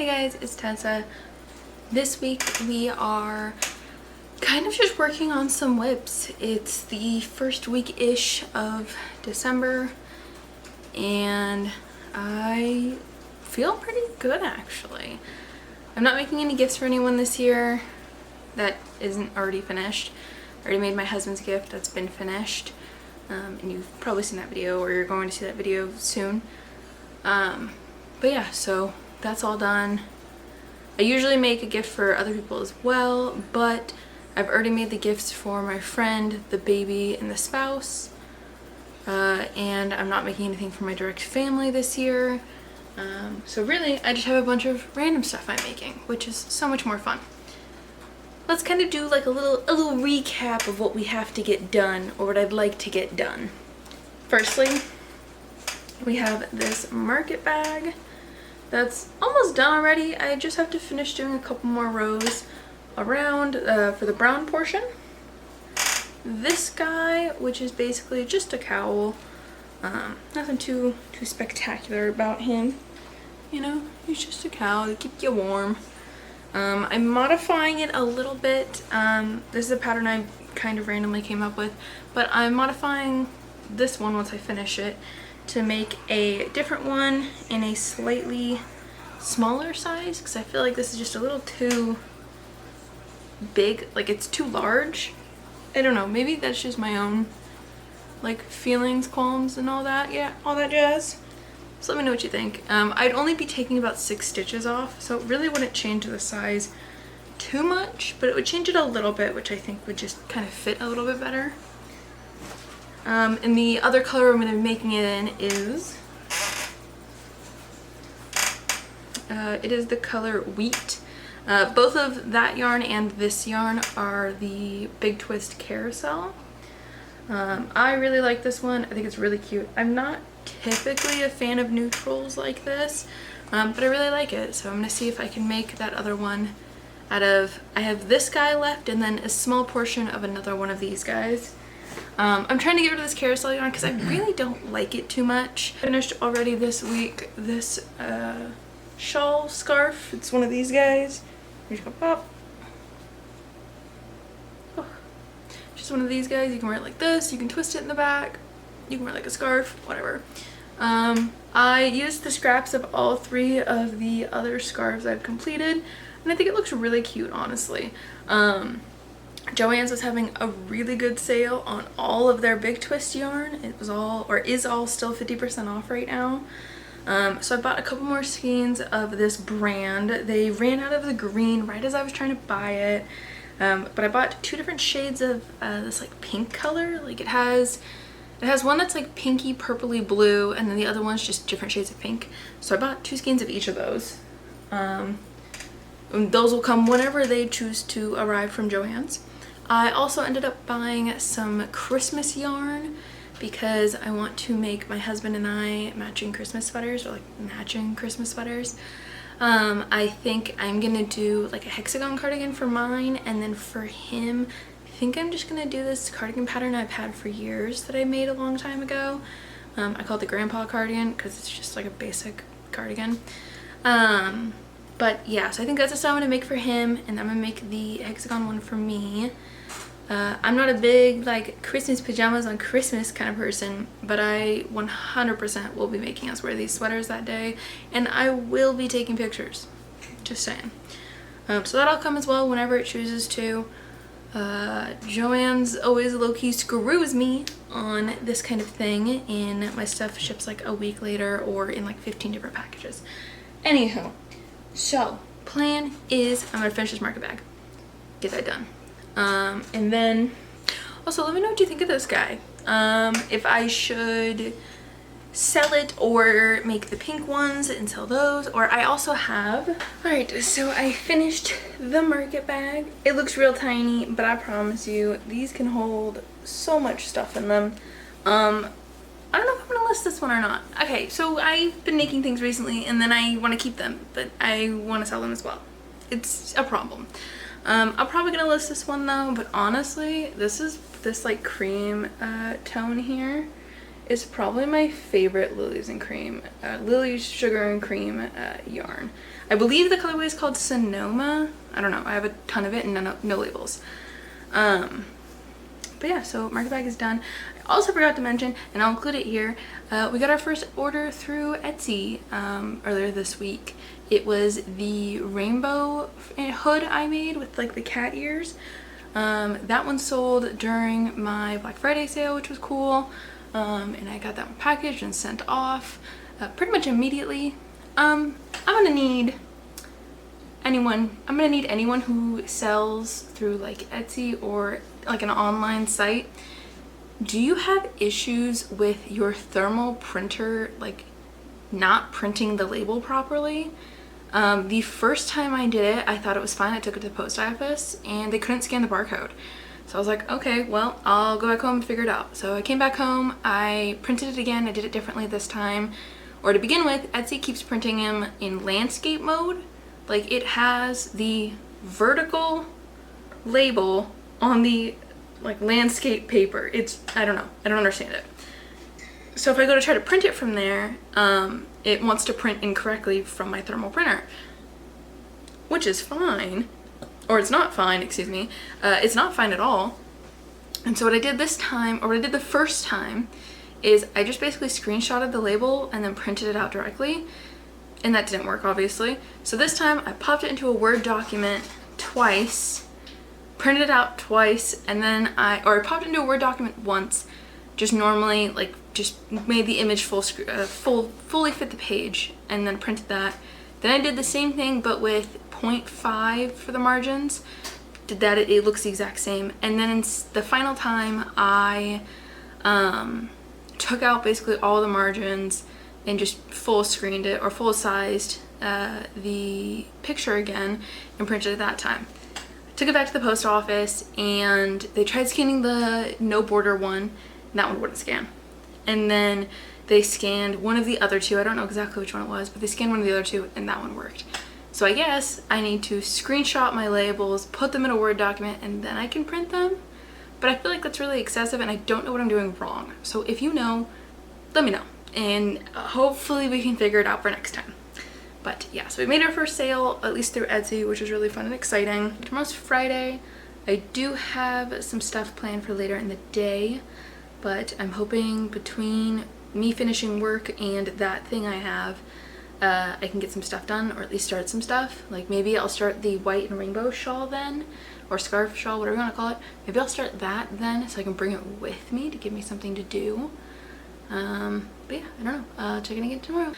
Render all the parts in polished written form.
Hey guys, it's Tessa. This week we are kind of just working on some WIPs. It's the first week-ish of December and I feel pretty good actually. I'm not making any gifts for anyone this year that isn't already finished. I already made my husband's gift that's been finished. And you've probably seen that video or you're going to see that video soon. But yeah, so that's all done. I usually make a gift for other people as well, but I've already made the gifts for my friend, the baby, and the spouse. And I'm not making anything for my direct family this year. So really, I just have a bunch of random stuff I'm making, which is so much more fun. Let's kind of do like a little recap of what we have to get done, or what I'd like to get done. Firstly, we have this market bag that's almost done already. I just have to finish doing a couple more rows around for the brown portion. This guy, which is basically just a cowl, nothing too spectacular about him. You know, he's just a cowl to keep you warm. I'm modifying it a little bit. This is a pattern I kind of randomly came up with, but I'm modifying this one once I finish it to make a different one in a slightly smaller size, because I feel like this is just a little too big, like it's too large. I don't know, maybe that's just my own like feelings, qualms, and all that, yeah, all that jazz. So let me know what you think. I'd only be taking about 6 stitches off, so it really wouldn't change the size too much, but it would change it a little bit, which I think would just kind of fit a little bit better. And the other color I'm going to be making it in is, it is the color Wheat. Both of that yarn and this yarn are the Big Twist Carousel. I really like this one. I think it's really cute. I'm not typically a fan of neutrals like this, but I really like it. So I'm going to see if I can make that other one out of, I have this guy left and then a small portion of another one of these guys. I'm trying to get rid of this carousel yarn because I really don't like it too much. Finished already this week this shawl scarf. It's one of these guys. You just go pop. Oh. Just one of these guys. You can wear it like this. You can twist it in the back. You can wear it like a scarf, whatever. I used the scraps of all 3 of the other scarves I've completed, and I think it looks really cute, honestly. Joann's was having a really good sale on all of their Big Twist yarn. It was all, or is all, still 50% off right now. So I bought a couple more skeins of this brand. They ran out of the green right as I was trying to buy it. But I bought 2 different shades of this like pink color. Like it has one that's like pinky purpley blue, and then the other one's just different shades of pink. So I bought 2 skeins of each of those. And those will come whenever they choose to arrive from Joann's. I also ended up buying some Christmas yarn because I want to make my husband and I matching Christmas sweaters, or like matching Christmas sweaters. I think I'm gonna do like a hexagon cardigan for mine, and then for him, I think I'm just gonna do this cardigan pattern I've had for years that I made a long time ago. I call it the grandpa cardigan because it's just like a basic cardigan. But yeah, so I think that's the style I'm gonna make for him, and I'm gonna make the hexagon one for me. I'm not a big like Christmas pajamas on Christmas kind of person, but I 100% will be making us wear these sweaters that day, and I will be taking pictures, just saying. So that'll come as well whenever it chooses to. Joann's always low-key screws me on this kind of thing, and my stuff ships like a week later or in like 15 different packages. Anywho, so plan is I'm gonna finish this market bag, get that done. And then also let me know what you think of this guy. If I should sell it or make the pink ones and sell those, or I also have, all right, so I finished the market bag. It looks real tiny, but I promise you these can hold so much stuff in them. I don't know if I'm gonna list this one or not. Okay, so I've been making things recently and then I want to keep them, but I want to sell them as well. It's a problem. I'm probably gonna list this one though, but honestly, this like cream tone here is probably my favorite Lily's and Cream, Lily's Sugar and Cream yarn. I believe the colorway is called Sonoma. I don't know. I have a ton of it and no labels. But yeah, so market bag is done. I also forgot to mention, and I'll include it here, we got our first order through Etsy earlier this week. It was the rainbow hood I made with like the cat ears. That one sold during my Black Friday sale, which was cool. And I got that one packaged and sent off pretty much immediately. I'm gonna need anyone who sells through like Etsy or like an online site. Do you have issues with your thermal printer like not printing the label properly? The first time I did it, I thought it was fine. I took it to the post office and they couldn't scan the barcode. So I was like, okay, well, I'll go back home and figure it out. So I came back home, I printed it again. I did it differently this time. Or to begin with, Etsy keeps printing them in landscape mode. Like it has the vertical label on the like landscape paper. I don't know. I don't understand it. So if I go to try to print it from there, it wants to print incorrectly from my thermal printer, which is fine. Or it's not fine, excuse me. It's not fine at all. And so what I did this time, or what I did the first time, is I just basically screenshotted the label and then printed it out directly. And that didn't work, obviously. So this time I popped it into a Word document twice, printed it out twice, and then I popped it into a Word document once, just normally, like just made the image fully fit the page, and then printed that. Then I did the same thing, but with 0.5 for the margins. Did that, it looks the exact same. And then the final time I took out basically all the margins and just full screened it, or full sized the picture again and printed it that time. Took it back to the post office and they tried scanning the no border one, and that one wouldn't scan. And then they scanned one of the other two, I don't know exactly which one it was, but they scanned one of the other two and that one worked. So I guess I need to screenshot my labels, put them in a Word document, and then I can print them. But I feel like that's really excessive and I don't know what I'm doing wrong. So if you know, let me know. And hopefully we can figure it out for next time. But yeah, so we made our first sale, at least through Etsy, which was really fun and exciting. Tomorrow's Friday. I do have some stuff planned for later in the day, but I'm hoping between me finishing work and that thing I have, I can get some stuff done, or at least start some stuff. Like maybe I'll start the white and rainbow shawl then, or scarf shawl, whatever you want to call it. Maybe I'll start that then so I can bring it with me to give me something to do. But yeah, I don't know. Check it again tomorrow.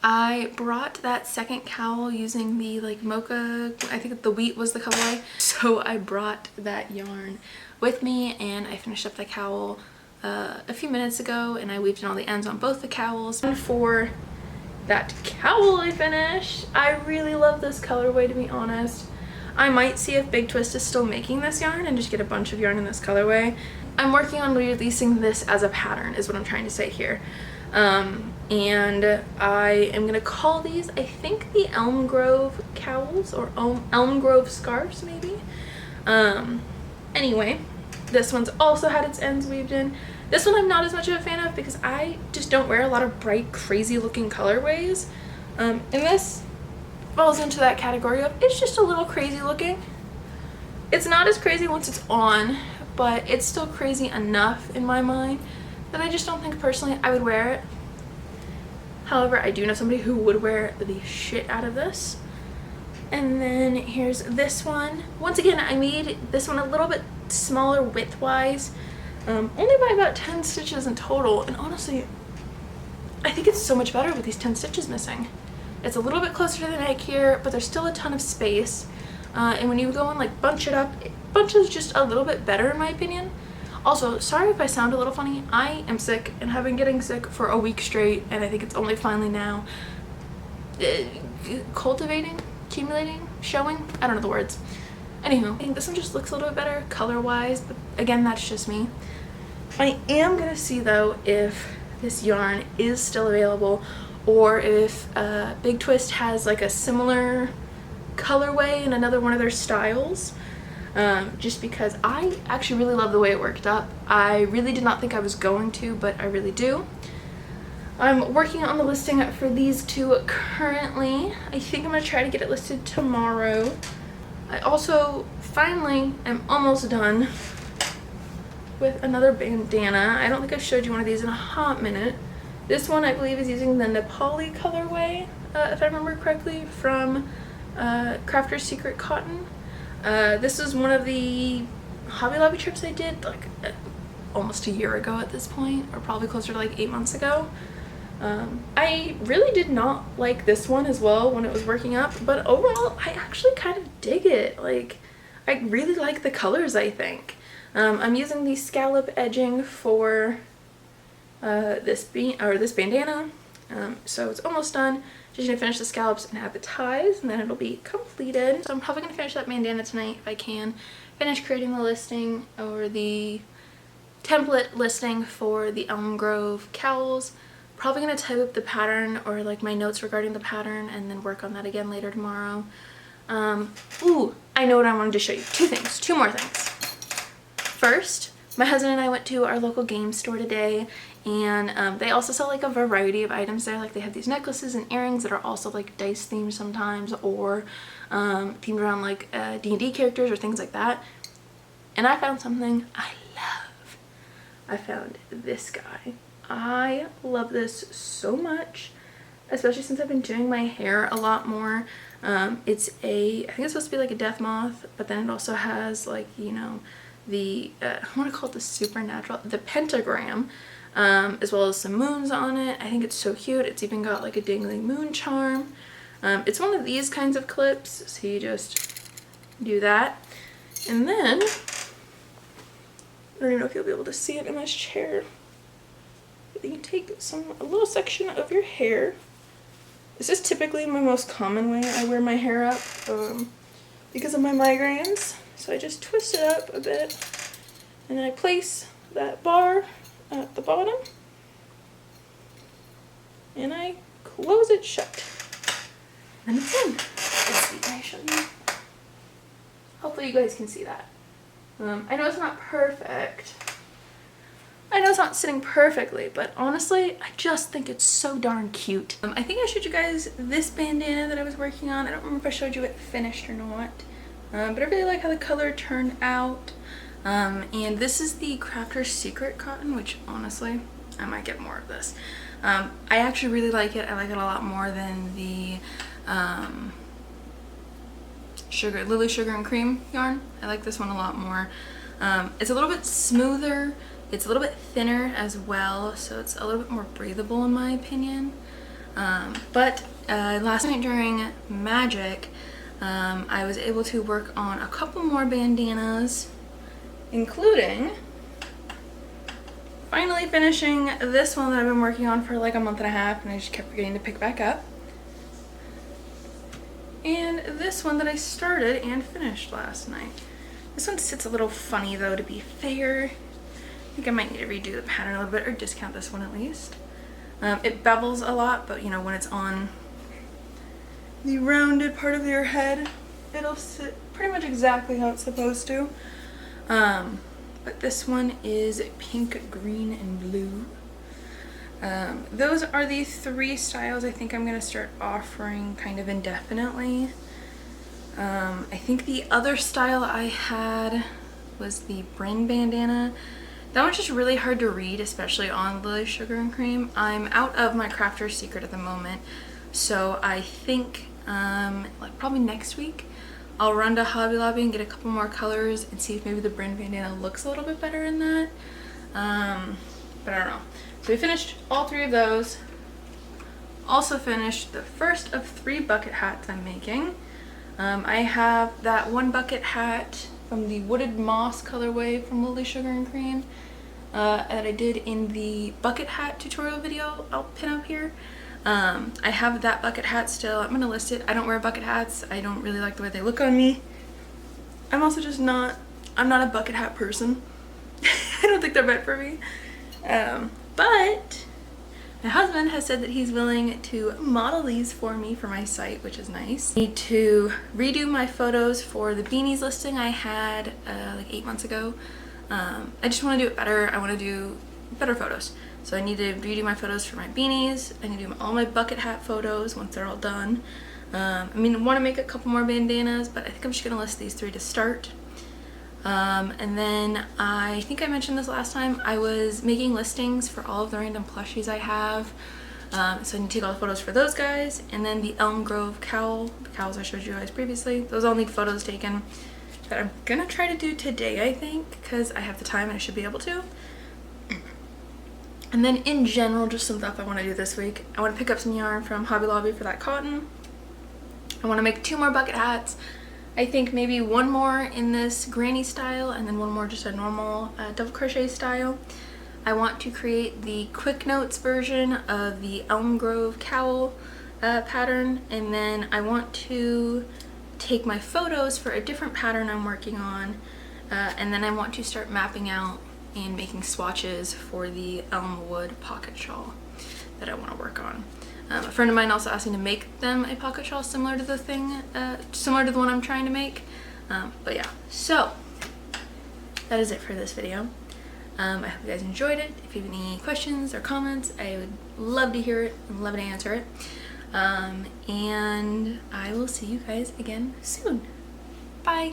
I brought that second cowl using the like mocha, I think the wheat was the colorway. So I brought that yarn with me and I finished up the cowl a few minutes ago, and I weaved in all the ends on both the cowls. And for that cowl I finished, I really love this colorway, to be honest. I might see if Big Twist is still making this yarn and just get a bunch of yarn in this colorway. I'm working on releasing this as a pattern is what I'm trying to say here. And I am gonna call these, I think, the Elm Grove cowls, or Elm Grove scarves maybe. Anyway, this one's also had its ends weaved in. This one I'm not as much of a fan of because I just don't wear a lot of bright, crazy looking colorways. And this falls into that category of it's just a little crazy looking. It's not as crazy once it's on, but it's still crazy enough in my mind that I just don't think personally I would wear it. However, I do know somebody who would wear the shit out of this. And then here's this one. Once again, I made this one a little bit smaller width-wise, only by about 10 stitches in total, and honestly, I think it's so much better with these 10 stitches missing. It's a little bit closer to the neck here, but there's still a ton of space, and when you go and like bunch it up, it bunches just a little bit better in my opinion. Also, sorry if I sound a little funny. I am sick and have been getting sick for a week straight, and I think it's only finally now accumulating, showing? I don't know the words. Anywho, I think this one just looks a little bit better color-wise, but again, that's just me. I am gonna see though if this yarn is still available, or if Big Twist has like a similar colorway in another one of their styles. just because I actually really love the way it worked up. I really did not think I was going to, but I really do. I'm working on the listing for these two currently. I think I'm going to try to get it listed tomorrow. I also finally am almost done with another bandana. I don't think I've showed you one of these in a hot minute. This one I believe is using the Nepali colorway, if I remember correctly, from Crafter's Secret Cotton. This is one of the Hobby Lobby trips I did like almost a year ago at this point, or probably closer to like 8 months ago. I really did not like this one as well when it was working up, but overall I actually kind of dig it. Like, I really like the colors, I think. I'm using the scallop edging for this bandana, so it's almost done. Just gonna finish the scallops and add the ties, and then it'll be completed. So I'm probably gonna finish that bandana tonight if I can. Finish creating the listing, or the template listing for the Elm Grove cowls. Probably gonna type up the pattern or like my notes regarding the pattern and then work on that again later tomorrow. Ooh, I know what I wanted to show you. Two more things. First, my husband and I went to our local game store today, and they also sell like a variety of items there. Like, they have these necklaces and earrings that are also like dice themed sometimes, or themed around like D&D characters or things like that. And I found something I love. I found this guy. I love this so much, especially since I've been doing my hair a lot more. I think it's supposed to be like a death moth, but then it also has like, you know, the I want to call it the pentagram, as well as some moons on it. I think it's so cute. It's even got like a dangling moon charm. It's one of these kinds of clips, so you just do that, and then I don't even know if you'll be able to see it in this chair. You can take a little section of your hair. This is typically my most common way I wear my hair up, because of my migraines. So I just twist it up a bit, and then I place that bar at the bottom, and I close it shut. And it's in. Let's see, can I show you? Hopefully you guys can see that. I know it's not perfect. I know it's not sitting perfectly, but honestly, I just think it's so darn cute. I think I showed you guys this bandana that I was working on. I don't remember if I showed you it finished or not, but I really like how the color turned out. And this is the Crafter's Secret Cotton, which honestly, I might get more of this. I actually really like it. I like it a lot more than the Lily Sugar and Cream yarn. I like this one a lot more. It's a little bit smoother. It's a little bit thinner as well, so it's a little bit more breathable in my opinion. But last night during Magic, I was able to work on a couple more bandanas, including finally finishing this one that I've been working on for like a month and a half, and I just kept forgetting to pick back up. And this one that I started and finished last night. This one sits a little funny though, to be fair. I think I might need to redo the pattern a little bit, or discount this one at least. It bevels a lot, but you know, when it's on the rounded part of your head, it'll sit pretty much exactly how it's supposed to. But this one is pink, green, and blue. Those are the 3 styles I think I'm going to start offering kind of indefinitely. I think the other style I had was the Bryn bandana. That one's just really hard to read, especially on Lily Sugar and Cream. I'm out of my Crafter's Secret at the moment, so I think like probably next week I'll run to Hobby Lobby and get a couple more colors and see if maybe the Bryn bandana looks a little bit better in that. But I don't know. So we finished all 3 of those. Also finished the first of 3 bucket hats I'm making. I have that one bucket hat from the Wooded Moss colorway from Lily Sugar and Cream that I did in the bucket hat tutorial video I'll pin up here. I have that bucket hat still. I'm gonna list it. I don't wear bucket hats. I don't really like the way they look on me. I'm also just not, I'm not a bucket hat person. I don't think they're meant for me. But My husband has said that he's willing to model these for me for my site, which is nice. I need to redo my photos for the beanies listing I had like 8 months ago. I just want to do it better. I want to do better photos. So I need to redo my photos for my beanies. I need to do all my bucket hat photos once they're all done. I mean, I want to make a couple more bandanas, but I think I'm just going to list these 3 to start. And then I think I mentioned this last time, I was making listings for all of the random plushies I have. So I need to take all the photos for those guys. And then the Elm Grove cowl, the cowls I showed you guys previously, those all need photos taken that I'm gonna try to do today, I think, because I have the time and I should be able to. And then in general, just some stuff I want to do this week. I want to pick up some yarn from Hobby Lobby for that cotton. I want to make 2 more bucket hats. I think maybe 1 more in this granny style and then 1 more just a normal double crochet style. I want to create the quick notes version of the Elm Grove cowl pattern, and then I want to take my photos for a different pattern I'm working on, and then I want to start mapping out and making swatches for the elm wood pocket shawl that I want to work on. A friend of mine also asked me to make them a pocket shawl similar to the one I'm trying to make. But yeah, so that is it for this video. I hope you guys enjoyed it. If you have any questions or comments, I would love to hear it and love to answer it. And I will see you guys again soon. Bye.